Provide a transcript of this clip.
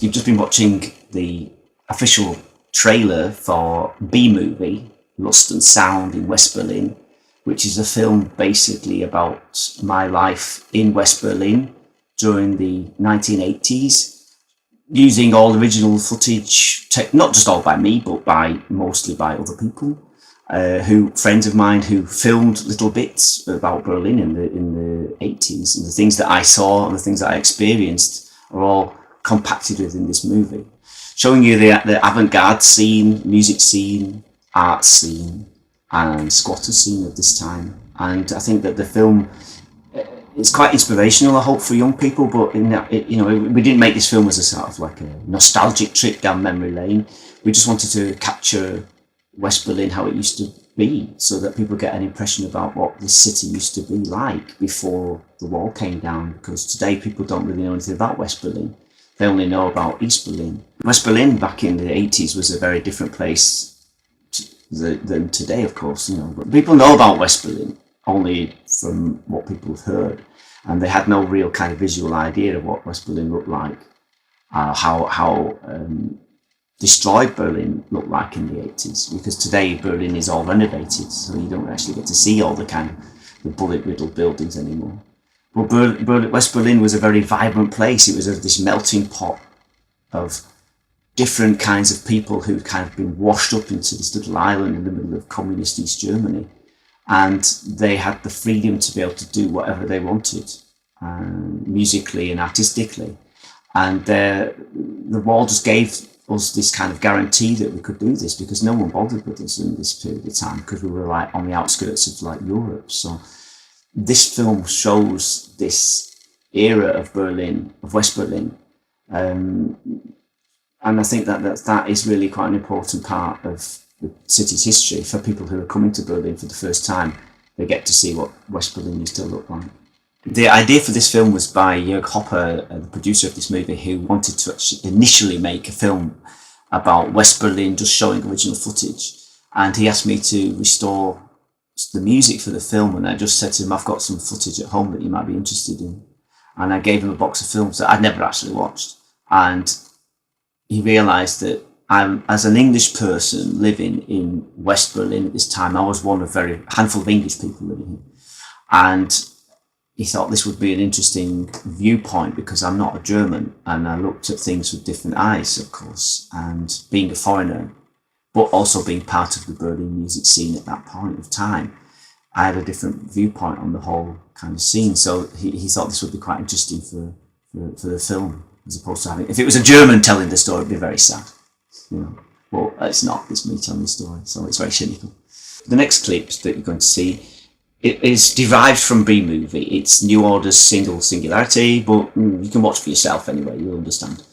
you've just been watching the official trailer for B-movie, Lust and Sound in West Berlin, which is a film basically about my life in West Berlin during the 1980s, using all original footage, not just all by me, but mostly by other people, friends of mine who filmed little bits about Berlin in the 80s, and the things that I saw and the things that I experienced are all compacted within this movie, showing you the avant-garde scene, music scene, art scene, and squatter scene of this time. And I think that the film is quite inspirational, I hope, for young people. But we didn't make this film as a sort of like a nostalgic trip down memory lane. We just wanted to capture West Berlin, how it used to be, so that people get an impression about what this city used to be like before the wall came down. Because today people don't really know anything about West Berlin. They only know about East Berlin. West Berlin back in the 80s was a very different place than today, of course. But people know about West Berlin only from what people have heard, and they had no real kind of visual idea of what West Berlin looked like, how destroyed Berlin looked like in the 80s. Because today Berlin is all renovated, so you don't actually get to see all the kind of the bullet-riddled buildings anymore. But West Berlin was a very vibrant place. It was this melting pot of different kinds of people who'd kind of been washed up into this little island in the middle of communist East Germany. And they had the freedom to be able to do whatever they wanted, musically and artistically. And the wall just gave us this kind of guarantee that we could do this, because no one bothered with us in this period of time, because we were like on the outskirts of like Europe. So this film shows this era of Berlin, of West Berlin. And I think that is really quite an important part of the city's history. For people who are coming to Berlin for the first time, they get to see what West Berlin used to look like. The idea for this film was by Jörg Hopper, the producer of this movie, who wanted to actually initially make a film about West Berlin, just showing original footage. And he asked me to restore the music for the film, and I just said to him, I've got some footage at home that you might be interested in. And I gave him a box of films that I'd never actually watched. And he realised that as an English person living in West Berlin at this time, I was one of a handful of English people living here. And he thought this would be an interesting viewpoint, because I'm not a German, and I looked at things with different eyes, of course, and being a foreigner, but also being part of the Berlin music scene at that point of time, I had a different viewpoint on the whole kind of scene. So he thought this would be quite interesting for the film, as opposed to having, if it was a German telling the story, it'd be very sad. Well, it's not, it's me telling the story, so it's very cynical. The next clip that you're going to see, it is derived from B-movie. It's New Order's Singularity, but you can watch for yourself anyway, you'll understand.